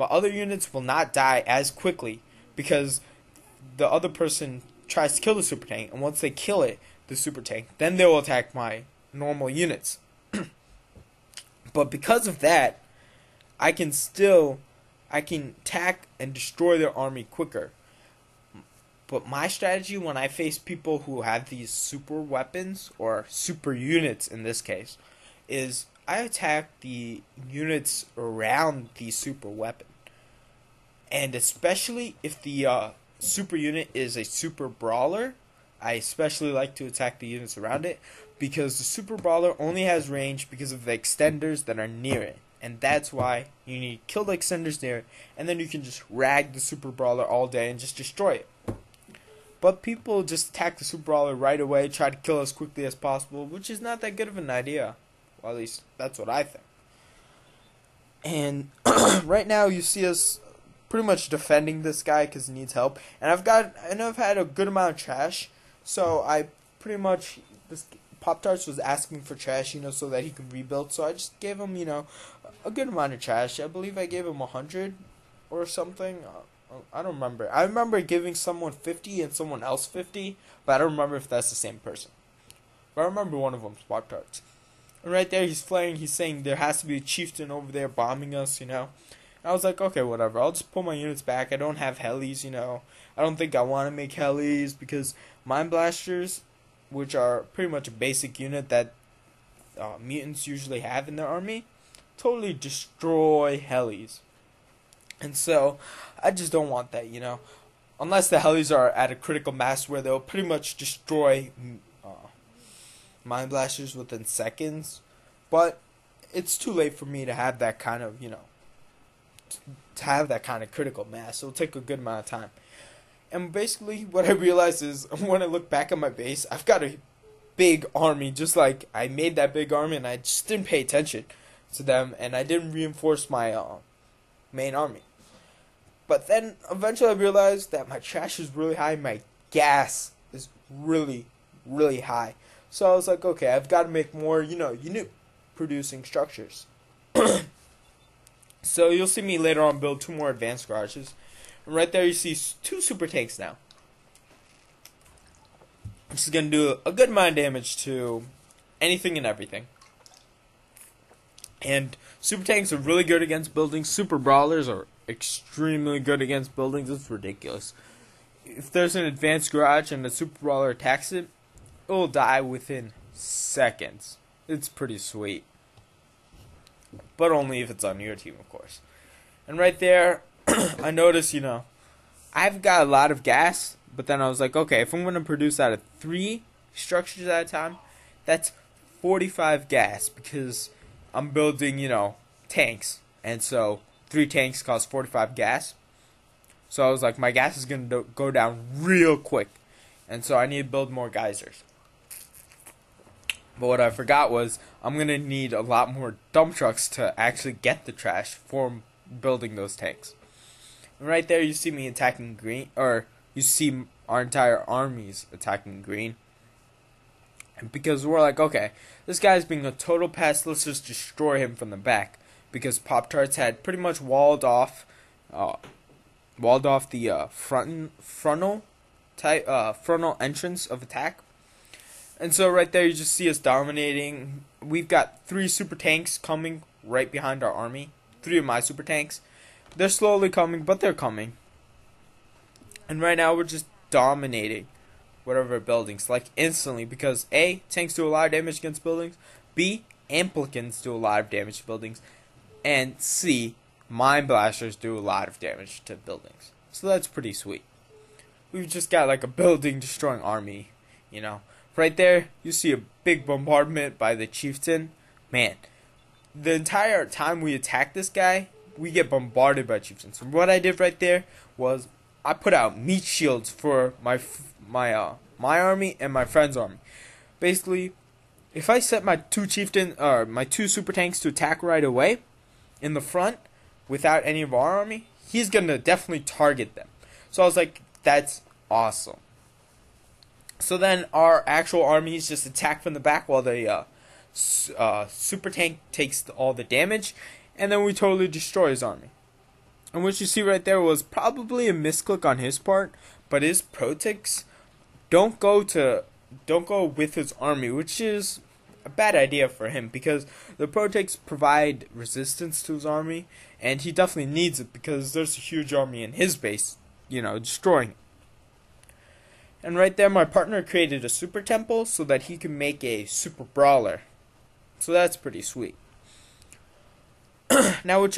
my other units will not die as quickly because the other person tries to kill the super tank, and once they kill it, the super tank, then they will attack my normal units. But because of that, I can attack and destroy their army quicker. But my strategy when I face people who have these super weapons, or super units in this case, is I attack the units around the super weapon. And especially if the super unit is a super brawler, I especially like to attack the units around it, because the super brawler only has range because of the extenders that are near it. And that's why you need to kill the extenders near it, and then you can just rag the super brawler all day and just destroy it. But people just attack the super brawler right away, try to kill as quickly as possible, which is not that good of an idea. Well, at least that's what I think. And right now you see us pretty much defending this guy because he needs help. And I've had a good amount of trash, so I pretty much, this Pop-Tarts was asking for trash, so that he could rebuild. So I just gave him, a good amount of trash. I believe I gave him 100 or something. I don't remember. I remember giving someone 50 and someone else 50, but I don't remember if that's the same person. But I remember one of them's Pop-Tarts. And right there, he's flaring. He's saying there has to be a chieftain over there bombing us, And I was like, okay, whatever. I'll just pull my units back. I don't have helis, I don't think I want to make helis because mine blasters, which are pretty much a basic unit that mutants usually have in their army, totally destroy helis. And so, I just don't want that, Unless the helis are at a critical mass where they'll pretty much destroy Mind Blasters within seconds. But it's too late for me to have that kind of, to have that kind of critical mass. It'll take a good amount of time. And basically, what I realized is, when I look back at my base, I've got a big army, just like I made that big army, and I just didn't pay attention to them, and I didn't reinforce my main army. But then, eventually I realized that my trash is really high, my gas is really, really high. So I was like, okay, I've got to make more, unit producing structures. So you'll see me later on build 2 more advanced garages. And right there you see 2 super tanks now. This is going to do a good amount of damage to anything and everything. And super tanks are really good against buildings. Super brawlers are extremely good against buildings. It's ridiculous. If there's an advanced garage and a super brawler attacks it, it will die within seconds. It's pretty sweet. But only if it's on your team, of course. And right there, I noticed, I've got a lot of gas, but then I was like, okay, if I'm going to produce out of 3 structures at a time, that's 45 gas, because I'm building, tanks. And so 3 tanks cost 45 gas. So I was like, my gas is going to go down real quick. And so I need to build more geysers. But what I forgot was I'm going to need a lot more dump trucks to actually get the trash for building those tanks. And right there you see me attacking green, or you see our entire armies attacking green. And because we're like, okay, this guy's being a total pest, let's just destroy him from the back. Because Pop-Tarts had pretty much walled off the frontal entrance of attack. And so right there you just see us dominating. We've got 3 super tanks coming right behind our army. 3 of my super tanks. They're slowly coming, but they're coming. And right now we're just dominating whatever buildings, like instantly, because A, tanks do a lot of damage against buildings, B, amplicants do a lot of damage to buildings, and C, mine blasters do a lot of damage to buildings. So that's pretty sweet. We've just got like a building destroying army, Right there, you see a big bombardment by the chieftain. Man, the entire time we attack this guy, we get bombarded by chieftains. So what I did right there was I put out meat shields for my army and my friend's army. Basically, if I set my 2 super tanks to attack right away in the front without any of our army, he's gonna definitely target them. So I was like, that's awesome. So then our actual armies just attack from the back while the super tank takes all the damage, and then we totally destroy his army. And what you see right there was probably a misclick on his part, but his pro ticks don't go with his army, which is a bad idea for him because the pro ticks provide resistance to his army, and he definitely needs it because there's a huge army in his base, destroying it. And right there, my partner created a super temple so that he can make a super brawler. So that's pretty sweet. Now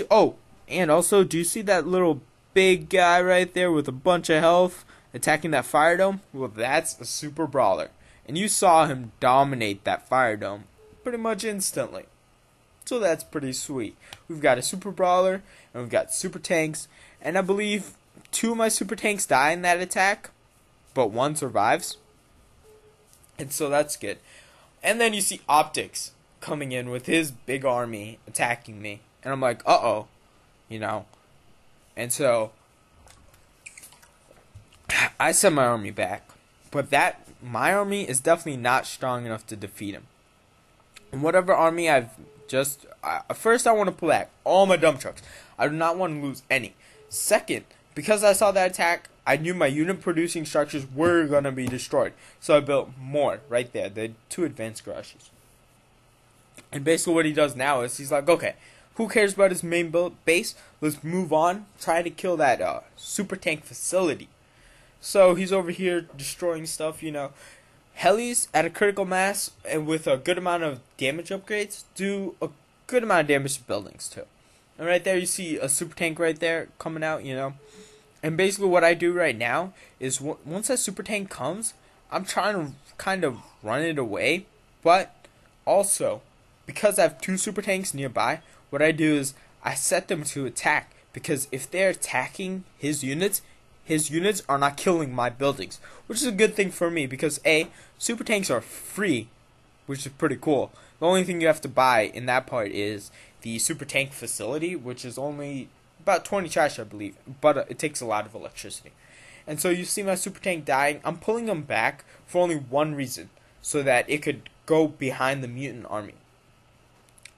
and also, do you see that little big guy right there with a bunch of health attacking that fire dome? Well, that's a super brawler. And you saw him dominate that fire dome pretty much instantly. So that's pretty sweet. We've got a super brawler, and we've got super tanks, and I believe 2 of my super tanks die in that attack, but 1 survives. And so that's good. And then you see Optics coming in with his big army attacking me. And I'm like, uh-oh. And so I sent my army back. But my army is definitely not strong enough to defeat him. And whatever army first I want to pull back all my dump trucks. I do not want to lose any. Second, because I saw that attack, I knew my unit producing structures were going to be destroyed. So I built more right there, the 2 advanced garages. And basically what he does now is he's like, okay, who cares about his main base? Let's move on. Try to kill that super tank facility. So he's over here destroying stuff, Helis at a critical mass and with a good amount of damage upgrades do a good amount of damage to buildings too. And right there you see a super tank right there coming out, And basically what I do right now is once that super tank comes, I'm trying to kind of run it away. But also, because I have 2 super tanks nearby, what I do is I set them to attack. Because if they're attacking his units are not killing my buildings. Which is a good thing for me because A, super tanks are free, which is pretty cool. The only thing you have to buy in that part is the super tank facility, which is only about 20 trash, I believe. But it takes a lot of electricity. And so you see my super tank dying. I'm pulling them back for only one reason. So that it could go behind the mutant army.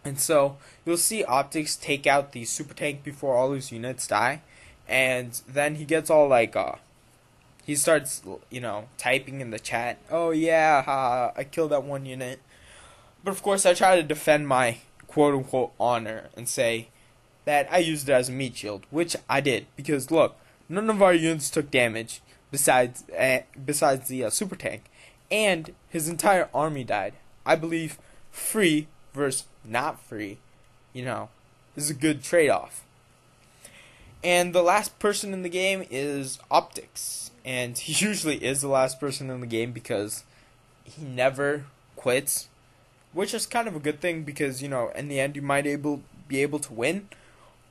And so you'll see Optics take out the super tank before all his units die. And then he gets all like, he starts, typing in the chat, oh yeah, I killed that 1 unit. But of course I try to defend my quote-unquote honor and say that I used it as a meat shield, which I did. Because look, none of our units took damage besides the super tank. And his entire army died. I believe free versus not free, is a good trade-off. And the last person in the game is Optics. And he usually is the last person in the game because he never quits. Which is kind of a good thing because, in the end you might be able to win.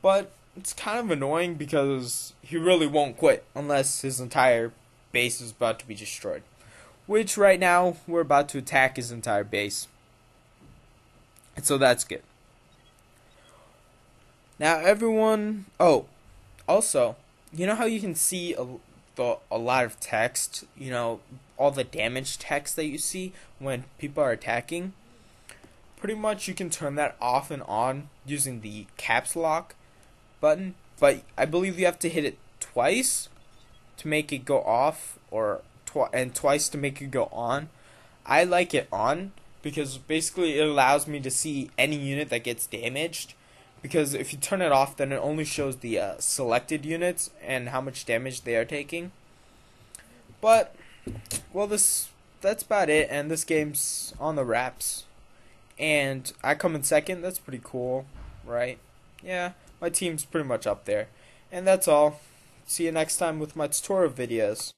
But it's kind of annoying because he really won't quit unless his entire base is about to be destroyed. Which right now we're about to attack his entire base. And so that's good. Now everyone... Oh, also, you know how you can see a lot of text? All the damage text that you see when people are attacking? Pretty much you can turn that off and on using the caps lock button. But I believe you have to hit it twice to make it go off, and twice to make it go on. I like it on because basically it allows me to see any unit that gets damaged. Because if you turn it off, then it only shows the selected units and how much damage they are taking. But, well, that's about it. And this game's on the wraps. And I come in second. That's pretty cool, right? Yeah, my team's pretty much up there. And that's all. See you next time with my tutorial videos.